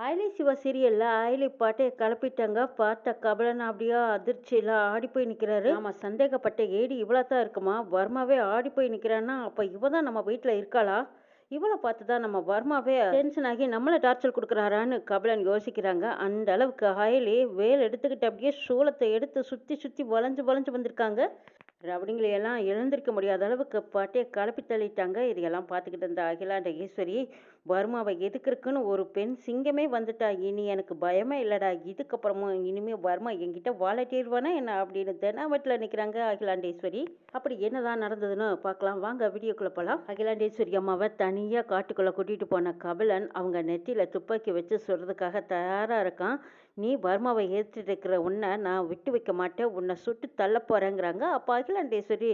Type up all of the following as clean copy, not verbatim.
அயலி சிவா சீரியல்ல அயலி பாட்டை கிளப்பிட்டாங்க. பார்த்த கபிலன் அப்படியே அதிர்ச்சியில் ஆடி போய் நிற்கிறாரு. நம்ம சந்தேகப்பட்ட ஏடி இவ்வளோ தான் இருக்குமா? வர்மாவே ஆடி போய் நிற்கிறான்னா அப்போ இவ தான் நம்ம வீட்டில் இருக்காளா? இவளை பார்த்து தான் நம்ம வர்மாவே டென்ஷன் ஆகி நம்மளை டார்ச்சர் கொடுக்குறாரான்னு கபிலன் யோசிக்கிறாங்க. அந்த அளவுக்கு அயலி வேல் எடுத்துக்கிட்டு அப்படியே சூளத்தை எடுத்து சுற்றி சுற்றி வளைஞ்சு வளைஞ்சு வந்திருக்காங்க. ரவுடிங்களையெல்லாம் எழுந்திருக்க முடியாத அளவுக்கு பாட்டியை கலப்பி தள்ளிட்டாங்க. இதையெல்லாம் பார்த்துக்கிட்டு இருந்த அகிலாண்ட ஈஸ்வரி, வர்மாவை எதுக்குறக்குன்னு ஒரு பெண் சிங்கமே வந்துட்டா, இனி எனக்கு பயமே இல்லைடா, இதுக்கப்புறமும் இனிமேல் வர்மா என்கிட்ட வாழட்டிடுவானா என்ன அப்படின்னு தெனாவட்டில் நிற்கிறாங்க அகிலாண்டேஸ்வரி. அப்படி என்னதான் நடந்ததுன்னு பார்க்கலாம் வாங்க, வீடியோக்குள்ளே போகலாம். அகிலாண்டேஸ்வரி அம்மாவை தனியாக காட்டுக்குள்ளே கூட்டிகிட்டு போன கபிலன் அவங்க நெத்தியில் துப்பாக்கி வச்சு சொல்கிறதுக்காக தயாராக இருக்கான். நீ வர்மாவை ஏற்றிட்டு இருக்கிற உன்னை நான் விட்டு வைக்க மாட்டேன், உன்னை சுட்டு தள்ள போகிறேங்கிறாங்க. அப்போ அகிலாண்டேஸ்வரி,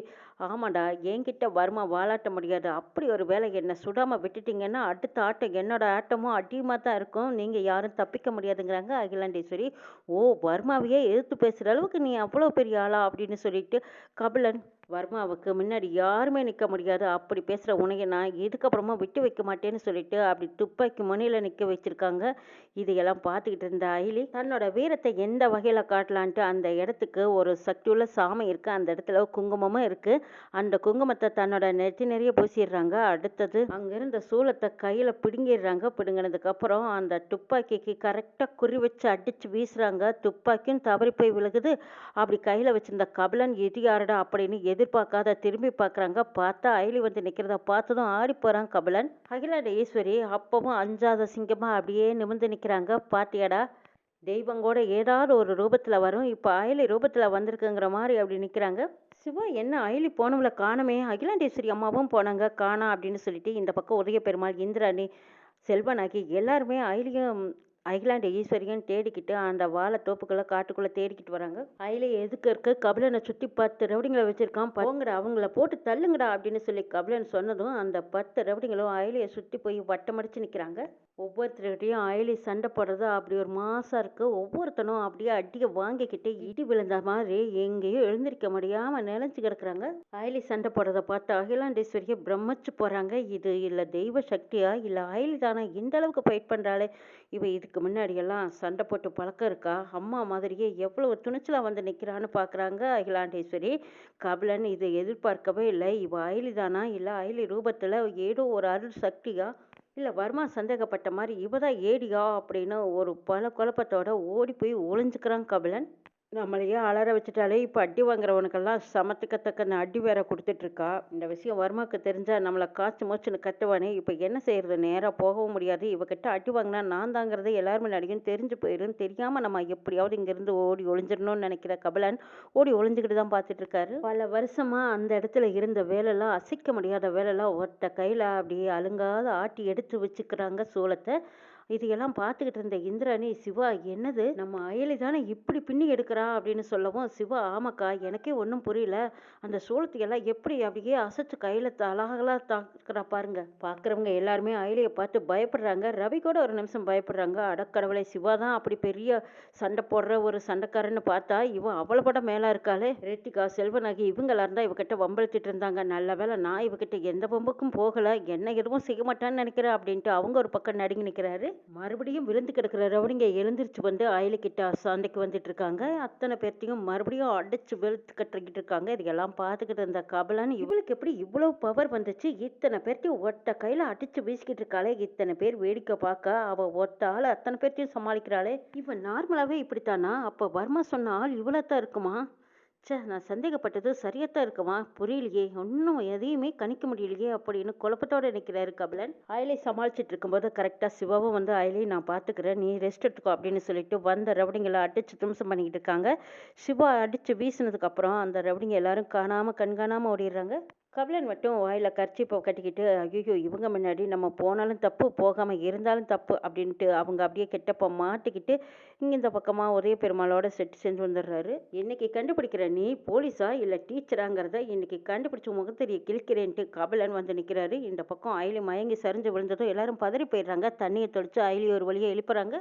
ஆமாண்டா, என்கிட்ட வர்மா வாலாட்ட முடியாது, அப்படி ஒரு வேலை என்னை சுடாமல் விட்டுட்டிங்கன்னா அடுத்த ஆட்டம் என்னோட ஆட்டமும் அடியுமா தான் இருக்கும், நீங்கள் யாரும் தப்பிக்க முடியாதுங்கிறாங்க அகிலாண்டேஸ்வரி. ஓ, வர்மாவையே எதிர்த்து பேசுகிற அளவுக்கு நீ அவ்வளோ பெரிய ஆளா அப்படின்னு சொல்லிட்டு கபிலன், வர்மாவுக்கு முன்னாடி யாருமே நிற்க முடியாது, அப்படி பேசுகிற உனையை நான் இதுக்கப்புறமா விட்டு வைக்க மாட்டேன்னு சொல்லிட்டு அப்படி துப்பாக்கி முனையில் நிற்க வச்சுருக்காங்க. இதையெல்லாம் பார்த்துக்கிட்டு இருந்த அயிலி தன்னோட வீரத்தை எந்த வகையில் காட்டலான்ட்டு அந்த இடத்துக்கு ஒரு சக்தியுள்ள சாமி இருக்குது. அந்த இடத்துல குங்குமமும் இருக்குது. அந்த குங்குமத்தை தன்னோட நெற்றி நிறைய பூசிடுறாங்க. அடுத்தது அங்கிருந்த சூளத்தை கையில் பிடுங்கிடுறாங்க. பிடுங்கினதுக்கப்புறம் அந்த துப்பாக்கிக்கு கரெக்டாக குறி வச்சு அடித்து வீசுகிறாங்க. துப்பாக்கியும் தவறி போய் விழுகுது. அப்படி கையில் வச்சிருந்த கபிலன், இது யாரடா அப்படின்னு எதிர்பார்க்காத திரும்பி பார்க்குறாங்க. பார்த்தா அயிலி வந்து நிற்கிறத பார்த்ததும் ஆடி போகிறான் கபிலன். அகிலாண்ட ஈஸ்வரி அப்பவும் அஞ்சாத சிங்கமாக அப்படியே நிமிர்ந்து நிற்கிறாங்க. பாத்தியாடா, தெய்வங்கூட ஏதாவது ஒரு ரூபத்தில் வரும், இப்போ அயலி ரூபத்தில் வந்திருக்குங்கிற மாதிரி அப்படி நிற்கிறாங்க. சிவா, என்ன அயலி போனவளை காணமே, அகிலாண்டேஸ்வரி அம்மாவும் போனாங்க காணா அப்படின்னு சொல்லிட்டு இந்த பக்கம் உதய பெருமாள், இந்திராணி, செல்வனாகி எல்லாருமே அயலியும் அகிலாண்ட ஈஸ்வரியும் தேடிக்கிட்டு அந்த வாழை தோப்புக்குள்ளே காட்டுக்குள்ளே தேடிக்கிட்டு வராங்க. அயலி எதுக்கு இருக்கு, கபிலனை சுற்றி 10 ரவுடிங்களை வச்சுருக்கான், போங்கடா அவங்கள போட்டு தள்ளுங்கடா அப்படின்னு சொல்லி கபிலன் சொன்னதும் அந்த 10 ரவுடிங்களும் அயலியை சுற்றி போய் வட்டமடிச்சு நிற்கிறாங்க. ஒவ்வொருத்தருக்கிட்டையும் அயலி சண்டை போடுறது அப்படி ஒரு மாசம் இருக்கு. ஒவ்வொருத்தனும் அப்படியே அடியை வாங்கிக்கிட்டு இடி விழுந்த மாதிரி எங்கேயும் எழுந்திருக்க முடியாமல் நினைச்சு கிடக்குறாங்க. அயலி சண்டை போடுறத பார்த்து அகிலாண்டேஸ்வரியை பிரமிச்சு போகிறாங்க. இது இல்லை தெய்வ சக்தியா, இல்லை அயலி தானே இந்த அளவுக்கு ஃபைட் பண்ணுறாளே, இவ இதுக்கு முன்னாடியெல்லாம் சண்டை போட்டு பழக்கம் இருக்கா, அம்மா மாதிரியே எவ்வளவு துணிச்சலாக வந்து நிற்கிறான்னு பார்க்குறாங்க அகிலாண்டேஸ்வரி. கபிலன் இதை எதிர்பார்க்கவே இல்லை. இவ அயலி தானா, இல்லை அயலி ரூபத்தில் ஏதோ ஒரு அருள் சக்தியா, இல்லை வர்மா சந்தேகப்பட்ட மாதிரி இவ தான் ஏடியா அப்படின்னு ஒரு பல குழப்பத்தோட ஓடி போய் ஒளிஞ்சுக்கிறான் கபிலன். நம்மளையே அலற வச்சுட்டாலே இப்போ அடி வாங்குறவனுக்கெல்லாம் சமத்துக்கத்தக்க அடி வேற கொடுத்துட்ருக்கா. இந்த விஷயம் வர்மாவுக்கு தெரிஞ்சால் நம்மளை காய்ச்சி மூச்சுன்னு கட்டுவானே, இப்போ என்ன செய்யறது, நேராக போகவும் முடியாது, இவகிட்ட அடி வாங்கினா நான் தாங்கிறது எல்லாருமே நடிக்கும் தெரிஞ்சு போயிடும், தெரியாமல் நம்ம எப்படியாவது இங்கேருந்து ஓடி ஒளிஞ்சிடணும்னு நினைக்கிற கபிலன் ஓடி ஒளிஞ்சுக்கிட்டு தான் பார்த்துட்டு இருக்காரு. பல வருஷமாக அந்த இடத்துல இருந்த வேலைலாம், அசைக்க முடியாத வேலைலாம் ஒருத்த கையில் அப்படியே அழுங்காத ஆட்டி எடுத்து வச்சுக்கிறாங்க சூளத்தை. இதையெல்லாம் பார்த்துக்கிட்டு இருந்த இந்திராணி, சிவா என்னது நம்ம அயலி தானே இப்படி பின்னி எடுக்கிறா அப்படின்னு சொல்லவும், சிவா ஆமாக்கா, எனக்கே ஒன்றும் புரியல, அந்த சோளத்தையெல்லாம் எப்படி அப்படியே அசைச்சு கையில் அழகெல்லாம் தாக்குறா பாருங்க. பார்க்குறவங்க எல்லாருமே அயலியை பார்த்து பயப்படுறாங்க. ரவி கூட ஒரு நிமிஷம் பயப்படுறாங்க. அடக்கடவுளை, சிவா தான் அப்படி பெரிய சண்டை போடுற ஒரு சண்டைக்காரன்னு பார்த்தா இவன் அவ்வளோ படம் மேலே இருக்காளே. ரித்திகா, செல்வனாகி இவங்களா இருந்தால் இவகிட்ட வம்பழுத்திட்டு இருந்தாங்க. நல்ல வேலை நான் இவகிட்ட எந்த வம்புக்கும் போகலை, என்ன எதுவும் செய்ய மாட்டான்னு நினைக்கிறேன் அப்படின்ட்டு அவங்க ஒரு பக்கம் நடுங்கி நிற்கிறாரு. மறுபடியும் விழுந்து கிடக்கிற ரவுடிங்க எழுந்திரிச்சு வந்து அயலிக்கிட்ட சண்டைக்கு வந்துட்டு இருக்காங்க. அத்தனை பேர்த்தையும் மறுபடியும் அடிச்சு வெளுத்து கட்டிக்கிட்டு இருக்காங்க. இதெல்லாம் பார்த்துக்கிட்டு இருந்த கபிலன், இவளுக்கு எப்படி இவ்வளவு பவர் வந்துச்சு, இத்தனை பேர்த்தையும் ஒட்ட கையில அடிச்சு வீசிக்கிட்டு இருக்காளே, இத்தனை பேர் வேடிக்கை பார்க்க அவ ஒத்த ஆள் அத்தனை பேர்த்தையும் சமாளிக்கிறாளே, இவன் நார்மலாவே இப்படித்தானா, அப்ப வர்மா சொன்ன ஆள் இவ்வளோத்தான் இருக்குமா, ச்சே, நான் சந்தேகப்பட்டது சரியாத்தான் இருக்குமா, புரியலையே, ஒன்றும் எதையுமே கணிக்க முடியலையே அப்படின்னு குழப்பத்தோடு நிற்கிறாரு கபிலன். அயலை சமாளிச்சுட்டு இருக்கும்போது கரெக்டாக சிவாவும் வந்து, அயலை நான் பார்த்துக்கிறேன், நீ ரெஸ்ட் எடுத்துக்கோ அப்படின்னு சொல்லிட்டு வந்த ரவுடிங்களை அடிச்சு தும்சம் பண்ணிக்கிட்டு இருக்காங்க. சிவா அடித்து வீசினதுக்கப்புறம் அந்த ரவுடிங்க எல்லாரும் காணாமல் கண்காணாமல் ஓடிடுறாங்க. கபிலன் மட்டும் வாயில் கர்ச்சீப்பை கட்டிக்கிட்டு, ஐயோ இவங்க முன்னாடி நம்ம போனாலும் தப்பு, போகாமல் இருந்தாலும் தப்பு அப்படின்ட்டு அவங்க அப்படியே கெட்டப்ப மாட்டிக்கிட்டு இங்கே இந்த பக்கமாக ஒரே பெருமாளோட செட்டு செஞ்சு வந்துடுறாரு. இன்னைக்கு கண்டுபிடிக்கிற நீ போலீஸா இல்லை டீச்சராங்கிறத இன்னைக்கு கண்டுபிடிச்சி முகத்தெரிய கிழிக்கிறேன்ட்டு கபிலன் வந்து நிற்கிறாரு. இந்த பக்கம் அயலி மயங்கி சரிஞ்சு விழுந்ததும் எல்லாரும் பதறி போயிடுறாங்க. தண்ணியை தொளிச்சு அயலி ஒரு வழியை எழுப்புறாங்க.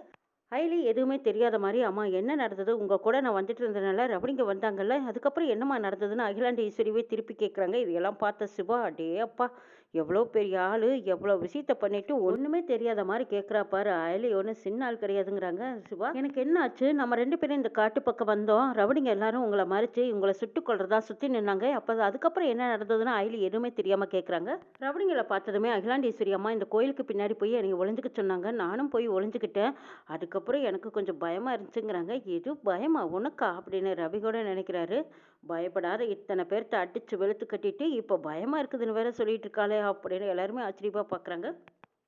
அயலி எதுவுமே தெரியாத மாதிரி, அம்மா என்ன நடந்தது, உங்கள் கூட நான் வந்துட்டு இருந்ததுனால ரவடிங்க வந்தாங்கல்ல, அதுக்கப்புறம் என்னம்மா நடந்ததுன்னு அகிலாண்ட ஈஸ்வரியே திருப்பி கேட்குறாங்க. இதையெல்லாம் பார்த்த சிவா, அடே அப்பா, எவ்வளோ பெரிய ஆளு, எவ்வளோ விஷயத்த பண்ணிட்டு ஒண்ணுமே தெரியாத மாதிரி கேட்குறா பாரு. அயலி ஒன்றும் சின்ன ஆள் கிடையாதுங்கிறாங்க சிவா. எனக்கு என்ன ஆச்சு? நம்ம 2 பேரும் இந்த காட்டு பக்கம் வந்தோம். ரவுடிங்க எல்லாரும் உங்கள மறிச்சு உங்கள சுட்டுக் கொல்றதா சுத்தி நின்னாங்க. அப்ப அதுக்கப்புறம் என்ன நடந்ததுன்னு அயலி எதுவுமே தெரியாம கேட்குறாங்க. ரவுடிங்கள பார்த்ததுமே அகிலாண்டேஸ்வரி அம்மா இந்த கோயிலுக்கு பின்னாடி போய் என்னைய ஒளிஞ்சுக்க சொன்னாங்க. நானும் போய் ஒளிஞ்சுக்கிட்டேன். அதுக்கப்புறம் எனக்கு கொஞ்சம் பயமா இருந்துச்சுங்கிறாங்க. எது பயமா உனக்கா? அப்படின்னு ரவி கூட நினைக்கிறாரு. பயப்படாத இத்தனை பேர்த்த அடிச்சு வெளுத்து கட்டிட்டு இப்போ பயமா இருக்குதுன்னு வேற சொல்லிட்டு இருக்காளே அப்படின்னு எல்லாருமே ஆச்சரியமா பார்க்குறாங்க.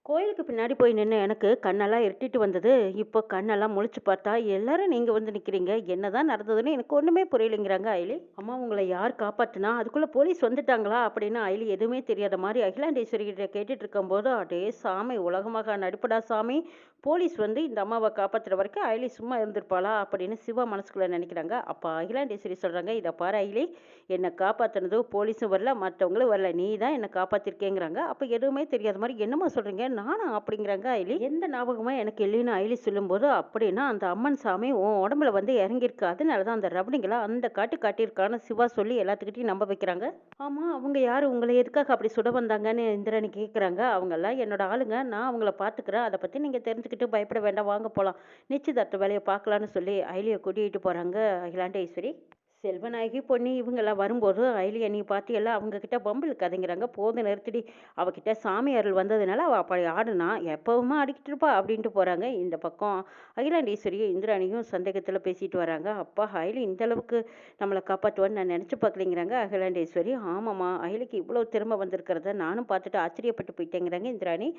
கோயிலுக்கு பின்னாடி போய் நின்று எனக்கு கண்ணெல்லாம் இருட்டிட்டு வந்தது. இப்போ கண்ணெல்லாம் முழிச்சு பார்த்தா எல்லாரும் நீங்க வந்து நிக்கிறீங்க. என்னதான் நடந்ததுன்னு எனக்கு ஒண்ணுமே புரியலைங்கிறாங்க அயலி. அம்மா உங்களை யார் காப்பாத்துனா? அதுக்குள்ள போலீஸ் வந்துட்டாங்களா? அப்படின்னு அயலி எதுவுமே தெரியாத மாதிரி அகிலாண்டேஸ்வரி கிட்ட கேட்டுட்டு இருக்கும்போது, அடே சாமி உலகமாக நடிப்படா சாமி. போலீஸ் வந்து இந்த அம்மாவை காப்பாத்துற வரைக்கும் அயலி சும்மா இருந்திருப்பாளா? அப்படின்னு சிவா மனசுக்குள்ள நினைக்கிறாங்க. அப்ப அகிலாண்டேஸ்வரி சொல்றாங்க, இதை பாரு அயலி, என்னை காப்பாத்துனது போலீஸும் வரல, மற்றவங்களும் வரல, நீ தான் என்னை காப்பாத்திருக்கேங்கிறாங்க. அப்ப எதுவுமே தெரியாத மாதிரி என்னம்மா சொல்றீங்க? நானா? அப்படிங்கிறாங்க அயலி. எந்த ஞாபகமா எனக்கு இல்லைன்னு அயலி சொல்லும்போது, அப்படின்னா அந்த அம்மன் சாமி உன் உடம்புல வந்து இறங்கியிருக்கு, அதனாலதான் அந்த ரபடிங்களா அந்த காட்டியிருக்கான்னு சிவா சொல்லி எல்லாத்துக்கிட்டையும் நம்ப வைக்கிறாங்க. ஆமா, அவங்க யாரு? உங்களை எதுக்காக அப்படி சுட வந்தாங்கன்னு இந்திராணி கேட்குறாங்க. அவங்கெல்லாம் என்னோட ஆளுங்க, நான் அவங்கள பார்த்துக்கிறேன், அதை பத்தி நீங்க தெரிஞ்சுக்கிட்டு பயப்பட வேண்டாம், வாங்க போலாம், நிச்சயதார்த்த வேலையை பார்க்கலான்னு சொல்லி அயலியை கூட்டிகிட்டு போறாங்க அகிலாண்டேஸ்வரி. செல்வநாயகி பொன்னி இவங்கெல்லாம் வரும்போது அயலி நீ பார்த்தியல்ல அவங்க கிட்ட பம்பிள் கதைங்கிறாங்க. போது நிறுத்திடி, அவகிட்ட சாமி அருள் வந்ததுனால அவள் அப்படி ஆடுனா, எப்பவுமே ஆடிக்கிட்டு இருப்பா அப்படின்ட்டு போகிறாங்க. இந்த பக்கம் அகிலாண்டேஸ்வரியும் இந்திராணியும் சந்தேகத்தில் பேசிட்டு வராங்க. அப்பா அயலி இந்த அளவுக்கு நம்மளை காப்பாற்றுவான்னு நான் நினச்சி பார்க்கலைங்கிறாங்க அகிலாண்டேஸ்வரி. ஆமாம்மா, அயலிக்கு இவ்வளோ திறமை வந்திருக்கிறத நானும் பார்த்துட்டு ஆச்சரியப்பட்டு போயிட்டேங்கிறாங்க இந்திராணி.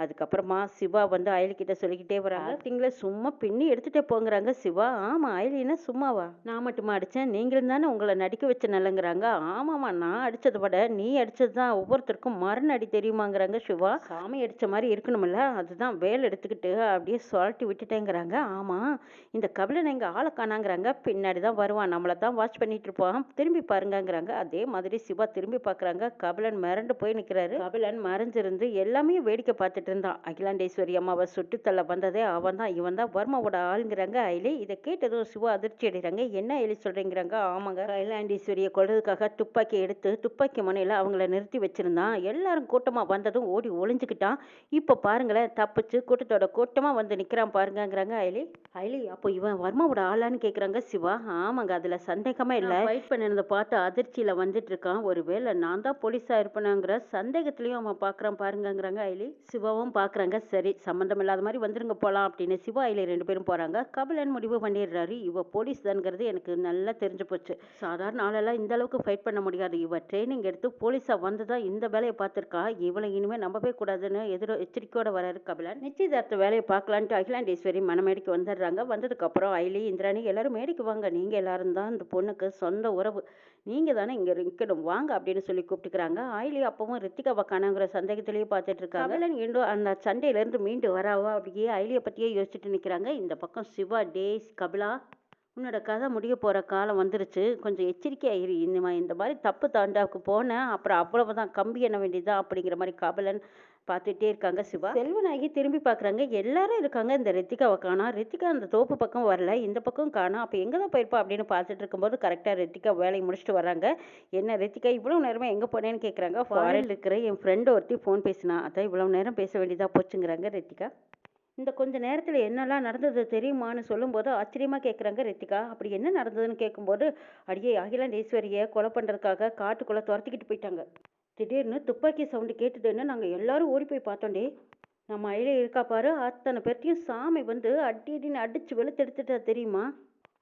அதுக்கப்புறமா சிவா வந்து அயலிக்கிட்ட சொல்லிக்கிட்டே வராங்க, திங்களை சும்மா பின்னி எடுத்துகிட்டே போங்கிறாங்க சிவா. ஆமாம், அயலின்னா சும்மாவா? நான் மட்டுமா அடித்தேன்? நீங்கள் தானே உங்களை நடிக்க வச்ச நல்லங்கிறாங்க. ஆமாம்மா, நான் அடித்ததை விட நீ அடித்தது தான் ஒவ்வொருத்தருக்கும் மரணடி தெரியுமாங்கிறாங்க சிவா. சாமி அடித்த மாதிரி இருக்கணுமில்ல, அதுதான் வேலை எடுத்துக்கிட்டு அப்படியே சொல்லிட்டு விட்டுட்டேங்கிறாங்க. ஆமாம், இந்த கபிலன் எங்கள் ஆளை காணாங்கிறாங்க. பின்னாடி தான் வருவான், நம்மளை தான் வாட்ச் பண்ணிட்டு இருப்பான், திரும்பி பாருங்கங்கிறாங்க. அதே மாதிரி சிவா திரும்பி பார்க்குறாங்க. கபிலன் மிரண்டு போய் நிற்கிறாரு. கபிலன் மறைஞ்சிருந்து எல்லாமே வேடிக்கை பார்த்துட்டு இருந்தான். அகிலாண்டேஸ்வரி அம்மாவை சுட்டுத்தள்ள வந்ததே அவன் தான், இவன் தான் வர்மாவோட ஆளுங்கிறாங்க அயலி. இதை கேட்டதும் சிவா அதிர்ச்சி அடைகிறாங்க. என்ன அயலி சொல்கிறீங்கிறாங்க. ஆமாங்க, அகிலாண்டேஸ்வரியை கொல்றதுக்காக துப்பாக்கி எடுத்து துப்பாக்கி முனையில் அவங்கள நிறுத்தி வச்சிருந்தான். எல்லாரும் கூட்டமாக வந்ததும் ஓடி ஒளிஞ்சுக்கிட்டான். இப்போ பாருங்களேன், தப்பிச்சு கூட்டத்தோட கூட்டமாக வந்து நிற்கிறான் பாருங்கங்கிறாங்க அயலி. அயலி, அப்போ இவன் வர்மாவோட ஆளான்னு கேட்குறாங்க சிவா. ஆமாங்க, அதில் சந்தேகமே இல்லை. ஃபைட் பண்ணினதை பார்த்து அதிர்ச்சியில் வந்துட்டு இருக்கான். ஒருவேளை நான் தான் போலீஸாக இருப்பேனாங்கிற சந்தேகத்திலையும் அவன் பார்க்குறான் பாருங்கங்கிறாங்க அயலி. சிவாவும் பார்க்குறாங்க. சரி, சம்மந்தம் இல்லாத மாதிரி வந்துருங்க போகலாம் அப்படின்னு சிவா அயலி 2 பேரும் போகிறாங்க. கபிலன் முடிவு பண்ணிடுறாரு, இவ போலீஸ் தான்ங்கிறது எனக்கு நல்லா தெரிஞ்சு போச்சு. சாதாரண ஆளெல்லாம் இந்த அளவுக்கு ஃபைட் பண்ண முடியாது. இவ ட்ரைனிங் எடுத்து போலீஸாக வந்து தான் இந்த வேலையை பார்த்துருக்கா. இவளை இனிமேல் நம்பவே கூடாதுன்னு எச்சரிக்கையோட வராரு கபிலன். நிச்சயதார்த்த வேலையை பார்க்கலான்ட்டு அகிலாண்டேஸ்வரி மனமேடிக்கு வந்துடுறாங்க. வந்ததுக்கப்புறம் அயலி, இந்திராணி எல்லாரும் மேடிக்கு வாங்க, நீங்கள் எல்லாரும் தான் இந்த பொண்ணுக்கு சொந்த உறவு, நீங்கள் தானே இங்கே நிற்கணும், வாங்க அப்படின்னு சொல்லி கூப்பிட்டுக்கிறாங்க. அயலி அப்பவும் ரித்திகாவை காணாங்கிற சந்தேகத்திலேயே பார்த்துட்டு இருக்காங்க. கபிலன் இன்னும் அந்த சண்டையிலேருந்து மீண்டு வராவா அப்படியே அயலியை பற்றியே யோசிச்சுட்டு நிற்கிறாங்க. இந்த பக்கம் சிவா, டேஸ் கபிலா, உன்னோட கதை முடிய போகிற காலம் வந்துருச்சு, கொஞ்சம் எச்சரிக்கையாயிரு, இந்த மாதிரி தப்பு தாண்டாவுக்கு போனேன், அப்புறம் அவ்வளவுதான், கம்பி எண்ண வேண்டியதுதான் அப்படிங்கிற மாதிரி கபிலன் பார்த்துட்டே இருக்காங்க சிவா. செல்வநாயகி திரும்பி பார்க்குறாங்க. எல்லாரும் இருக்காங்க, இந்த ரித்திகாவை காணோம். ரித்திகா அந்த தோப்பு பக்கம் வரல, இந்த பக்கம் காணோம், அப்போ எங்கே தான் போயிருப்பா அப்படின்னு பார்த்துட்டு இருக்கும்போது கரெக்டாக ரித்திகா வேலையை முடிச்சுட்டு வராங்க. என்ன ரித்திகா இவ்வளோ நேரமாக எங்கே போனேன்னு கேட்குறாங்க. ஃபாரினில் இருக்கிற என் ஃப்ரெண்டு ஒருத்தி ஃபோன் பேசினா, அதான் இவ்வளோ நேரம் பேச வேண்டியதாக போச்சுங்கிறாங்க ரித்திகா. இந்த கொஞ்ச நேரத்தில் என்னெல்லாம் நடந்தது தெரியுமான்னு சொல்லும்போது ஆச்சரியமாக கேட்குறாங்க ரித்திகா. அப்படி என்ன நடந்ததுன்னு கேட்கும்போது, அடியே அகிலாண்டேஸ்வரியை கொலை பண்ணுறதுக்காக காட்டுக்குள்ளே துரத்திக்கிட்டு போயிட்டாங்க. திடீர்னு துப்பாக்கி சவுண்டு கேட்டுதுன்னு நாங்கள் எல்லாரும் ஓடி போய் பார்த்தோண்டே. நம்ம அயிலே இருக்கா பாரு, அத்தனை பேர்த்தையும் சாமி வந்து அடி அடின்னு அடித்து வெளுத்தெடுத்துட்டா தெரியுமா.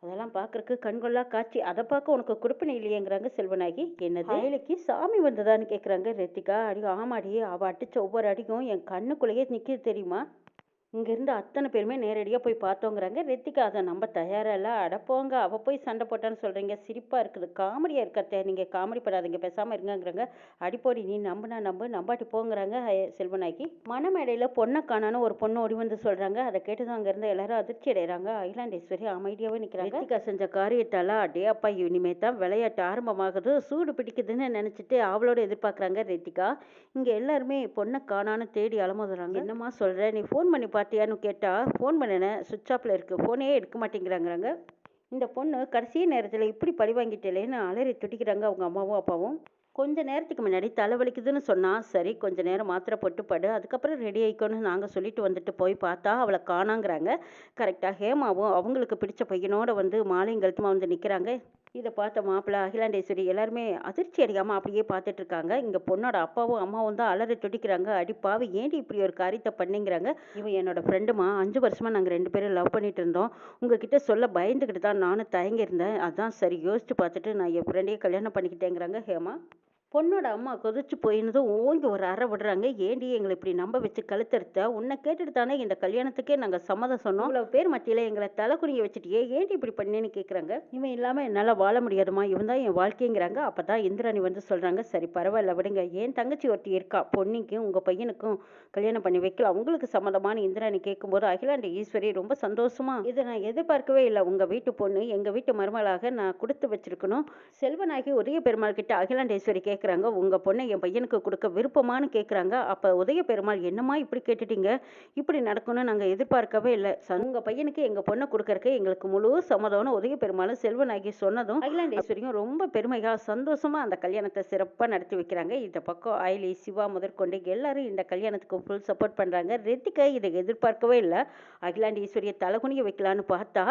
அதெல்லாம் பார்க்கறக்கு கண்கொள்ளா காட்சி, அதை பார்க்க உனக்கு கொடுப்பினை இல்லையேங்கிறாங்க செல்வநாயகி. என்னது, அயலுக்கு சாமி வந்ததான்னு கேட்குறாங்க ரித்திகா. அடி ஆமாடி, அவள் அடித்த ஒவ்வொரு அடிக்கும் என் கண்ணுக்குள்ளேயே நிற்கிது தெரியுமா. இங்கேருந்து அத்தனை பேருமே நேரடியாக போய் பார்த்தோங்கிறாங்க ரித்திகா. அதை நம்ப தயாராக இல்லை. அடப்போங்க, அவள் போய் சண்டை போட்டான்னு சொல்கிறீங்க, சிரிப்பாக இருக்குது, காமெடியாக இருக்கத்தே, நீங்கள் காமெடி படாதீங்க, பேசாமல் இருங்கங்கிறாங்க. அடிப்போடி, நீ நம்புனா நம்பு, நம்பாட்டி போங்கிறாங்க செல்வநாயகி. மணமேடையில் பொண்ணை காணான்னு ஒரு பொண்ணு ஓடி வந்து சொல்கிறாங்க. அதை கேட்டதும் அங்கேருந்து எல்லாரும் அதிர்ச்சி அடைகிறாங்க. அகிலாண்டேஸ்வரி அமைதியாகவே நிற்கிறாங்க. ரித்திகா செஞ்ச காரியத்தால் அடே அப்பா, இனிமே தான் விளையாட்டு ஆரம்பமாகுது, சூடு பிடிக்குதுன்னு நினச்சிட்டு அவளோட எதிர்பார்க்குறாங்க ரித்திகா. இங்கே எல்லாருமே பொண்ணை காணான்னு தேடி அலமோதுறாங்க. என்னம்மா சொல்கிற, நீ ஃபோன் பண்ணி பார்த்தியான்னு கேட்டால், ஃபோன் பண்ணினேன், சுவிட்ச் ஆஃபில் இருக்குது, ஃபோனே எடுக்க மாட்டேங்கிறாங்கிறாங்க. இந்த பொண்ணு கடைசி நேரத்தில் இப்படி பழி வாங்கிட்டேலேன்னு அலறி துடிக்கிறாங்க அவங்க அம்மாவும் அப்பாவும். கொஞ்ச நேரத்துக்கு முன்னாடி தலைவலிக்குதுன்னு சொன்னா, சரி கொஞ்ச நேரம் மாத்திரை போட்டு படு. அதுக்கப்புறம் ரெடி ஆயிக்கோன்னு நாங்க சொல்லிட்டு வந்துட்டு போய் பார்த்தா, அவள காணோங்கிறாங்க. கரெக்ட்டா ஹேமாவும் அவங்களுக்கு பிடிச்ச பையனோட வந்து மாலையும் கழுத்துமா வந்து நிக்கிறாங்க. இத பார்த்த மாப்பிள்ளை, அகிலாண்டேஸ்வரி எல்லாருமே அதிர்ச்சி அடையாம அப்படியே பார்த்துட்டு இருக்காங்க. இங்க பொண்ணோட அப்பாவும், அம்மாவும் தான் அலறி துடிக்கிறாங்க. "அடி பாவி! ஏன்டி இப்படி ஒரு காரியத்த பண்ணீங்கிறாங்க?" "இவன் என்னோட ஃப்ரெண்டும்மா. 5 வருஷமா நாங்க 2 பேரும் லவ் பண்ணிட்டு இருந்தோம். உங்ககிட்ட சொல்ல பயந்துகிட்டு தான் நானும் தயங்கியிருந்தேன். அதான் சரி யோசிச்சு பார்த்துட்டு நான் என் ஃப்ரெண்டையே கல்யாணம் பண்ணிக்கிட்டேங்கிறாங்க ஹேமா. பொண்ணோட அம்மா கொதிச்சு போயிருந்ததும் ஓங்கி ஒரு அறை விடுறாங்க. "ஏண்டி எங்களை இப்படி நம்ப வச்சு கழுத்தறுத்த? உன்னை கேட்டுட்டு தானே இந்த கல்யாணத்துக்கே நாங்க சம்மதம் சொன்னோம். இவ்வளவு பேர் மத்தியில எங்களை தலை குனிய வச்சுட்டியே, ஏண்டி இப்படி பண்ணேன்னு கேட்குறாங்க. இவன் இல்லாம என்னால வாழ முடியாதும்மா. இவன் தான் என் வாழ்க்கைங்கிறாங்க. அப்பதான் இந்திராணி வந்து சொல்றாங்க, சரி பரவாயில்ல விடுங்க. என் தங்கச்சி ஒருத்தி இருக்கா. பொன்னிக்கும் உங்க பையனுக்கும் கல்யாணம் பண்ணி வைக்கலாம். உங்களுக்கு சம்மதமான இந்திராணி கேட்கும்போது அகிலாண்ட ஈஸ்வரி ரொம்ப சந்தோஷமா, இதை நான் எதிர்பார்க்கவே இல்லை. உங்க வீட்டு பொண்ணு எங்க வீட்டு மருமகளாக நான் கொடுத்து வச்சிருக்கணும். செல்வனாகி உதய பெருமாள் கிட்ட அகிலாண்டேஸ்வரி கேட்குறாங்க, உங்க பொண்ணை என் பையனுக்கு கொடுக்க விருப்பமான்னு கேட்குறாங்க. அப்ப உதய பெருமாள், என்னம்மா இப்படி கேட்டுட்டீங்க? இப்படி நடக்கும்னு நாங்க எதிர்பார்க்கவே இல்லை. உங்க பையனுக்கு எங்க பொண்ணை கொடுக்கறக்கு எங்களுக்கு முழு சம்மதம்னு உதய பெருமாளும் செல்வனாகி சொன்னதும் அகிலாண்டேஸ்வரியும் ரொம்ப பெருமையா சந்தோஷமா அந்த கல்யாணத்தை சிறப்பா நடத்தி வைக்கிறாங்க. இந்த பக்கம் ஆயிலி, சிவா முதற்கொண்டு எல்லாரும் இந்த கல்யாணத்துக்கு ஃபுல் சப்போர்ட் பண்றாங்க. ரித்திகா இதை எதிர்பார்க்கவே இல்லை. அகிலாண்டேஸ்வரியை தலைகுனிய வைக்கலான்னு பார்த்தா,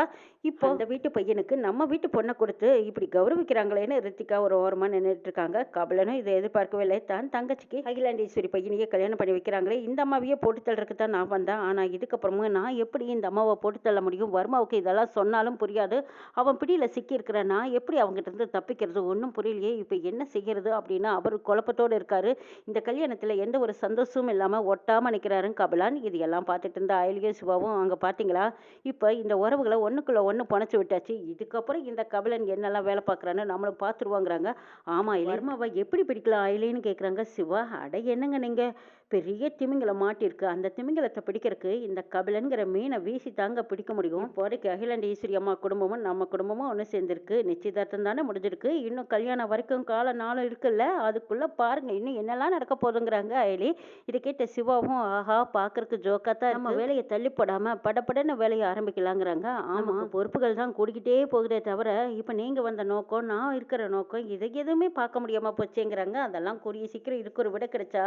இப்போ அந்த வீட்டு பையனுக்கு நம்ம வீட்டு பொண்ணை கொடுத்து இப்படி கௌரவிக்கிறாங்களேன்னு ரித்திகா ஒரு ஓரமா நின்றுட்டு இருக்காங்க. கபிலனும் இதை எதிர்பார்க்கவே இல்லை. தான் தங்கச்சிக்கு அகிலாண்டேஸ்வரி பையனையே கல்யாணம் பண்ணி வைக்கிறாங்களே, இந்த அம்மாவையே போட்டு தள்ளுறதுக்கு தான் நான் வந்தேன். ஆனா இதுக்கப்புறமும் நான் எப்படி இந்த அம்மாவை போட்டு தள்ள முடியும்? வர்மாவுக்கு இதெல்லாம் சொன்னாலும் புரியாது. அவன் பிடியில சிக்கி இருக்கிற நான் எப்படி அவங்ககிட்ட இருந்து தப்பிக்கிறது? ஒன்றும் புரியலையே, இப்போ என்ன செய்யறது அப்படின்னு அவர் குழப்பத்தோடு இருக்காரு. இந்த கல்யாணத்துல எந்த ஒரு சந்தோஷமும் இல்லாம ஒட்டாம நிற்கிறாருன்னு கபிலான். இது எல்லாம் பார்த்துட்டு இருந்த அயலியும் சிவாவும், அங்க பாத்தீங்களா, இப்போ இந்த உறவுகளை ஒண்ணுக்குள்ள ஒண்ணு புனைச்சு விட்டாச்சு. இதுக்கப்புறம் இந்த கபிலன் என்னெல்லாம் வேலை பார்க்குறான்னு நம்மளும் பார்த்துருவாங்கிறாங்க. ஆமா, வர்மாவை எப்படி பிடிக்கலாம் அயலின்னு கேட்குறாங்க சிவா. அட என்னங்க நீங்க, பெரிய திமிங்கலம் மாட்டிருக்கு. அந்த திமிங்கலத்தை பிடிக்கிறதுக்கு இந்த கபிலன்கிற மீனை வீசி தாங்க பிடிக்க முடியும். இப்போதைக்கு அகிலாண்ட ஈஸ்வரி அம்மா குடும்பமும் நம்ம குடும்பமும் ஒன்று சேர்ந்திருக்கு. நிச்சயதார்த்தம் தானே முடிஞ்சிருக்கு. இன்னும் கல்யாணம் வரைக்கும் கால நாளும் இருக்குல்ல, அதுக்குள்ள பாருங்க இன்னும் என்னெல்லாம் நடக்க போதுங்கிறாங்க அயலி. இதை கேட்ட சிவாவும், ஆஹா பார்க்கறதுக்கு ஜோக்கா தான், நம்ம வேலையை தள்ளி போடாம படப்படன்னு வேலையை ஆரம்பிக்கலாங்கிறாங்க. ஆமா, பொறுப்புகள் தான் கூடிக்கிட்டே போகுதே தவிர இப்போ நீங்க வந்த நோக்கம், நான் இருக்கிற நோக்கம், இதை எதுவுமே பார்க்க முடியாம போச்சேங்கிறாங்க. அதெல்லாம் கூடிய சீக்கிரம் இதுக்கு ஒரு விடை கிடைச்சா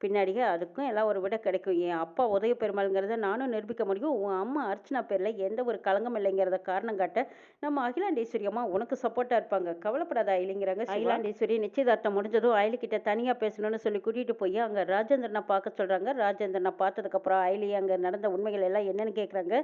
பின்னாடியே அதுக்கும் எல்லாம் ஒரு விடை கிடைக்கும். என் அப்பா உதய பெருமாள்ங்கிறத நானும் நிரூபிக்க முடியும். உன் அம்மா அர்ச்சனா பேர்ல எந்த ஒரு களங்கம் இல்லைங்கிறத காரணம் காட்ட நம்ம அகிலாண்டேஸ்வரி அம்மா உனக்கு சப்போர்ட்டா இருப்பாங்க. கவலைப்படாத அயலிங்கிறாங்க. அகிலாண்டேஸ்வரி நிச்சயதார்த்தம் முடிஞ்சதும் அயலி கிட்ட தனியா பேசணும்னு சொல்லி கூட்டிட்டு போய் அங்க ராஜேந்திரனை பார்க்க சொல்றாங்க. ராஜேந்திரனை பார்த்ததுக்கு அப்புறம் அயலி அங்க நடந்த உண்மைகள் எல்லாம் என்னன்னு கேட்குறாங்க.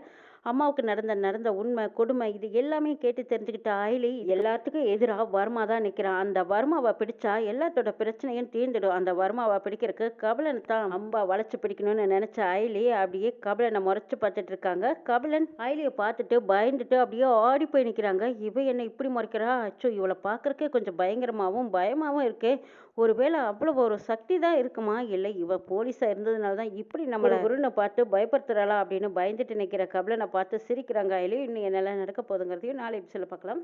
அம்மாவுக்கு நடந்த உண்மை கொடுமை இது எல்லாமே கேட்டு தெரிஞ்சுக்கிட்ட அயலி, எல்லாத்துக்கும் எதிராக வர்மா தான் நிற்கிறான். அந்த வர்மாவை பிடிச்சா எல்லாத்தோட பிரச்சனையும் தீர்ந்துடும். அந்த வர்மாவை பிடிக்கிறதுக்கு கபிலன் தான் அம்பா வளைச்சு பிடிக்கணும்னு நினைச்ச அயலி அப்படியே கபிலனை முறைச்சு பார்த்துட்டு இருக்காங்க. கபிலன் அயலியை பார்த்துட்டு பயந்துட்டு அப்படியே ஆடி போய் நிற்கிறாங்க. இவ என்ன இப்படி முறைக்கிறா? அச்சோ, இவளை பார்க்கறக்கே கொஞ்சம் பயங்கரமாகவும் பயமாகவும் இருக்கே. ஒருவேளை அவ்வளவு ஒரு சக்தி தான் இருக்குமா? இல்லை இவ போலீஸா இருந்ததுனால தான் இப்படி நம்மளை குருனை பார்த்து பயப்படுத்துறாளா அப்படின்னு பயந்துட்டு நிற்கிற கபிலனை பார்த்து சிரிக்கிறாங்க அயலி. இன்னும் என்னெல்லாம் நடக்க போகுதுங்கிறதையும் நாளை எபிசோட்ல பார்க்கலாம்.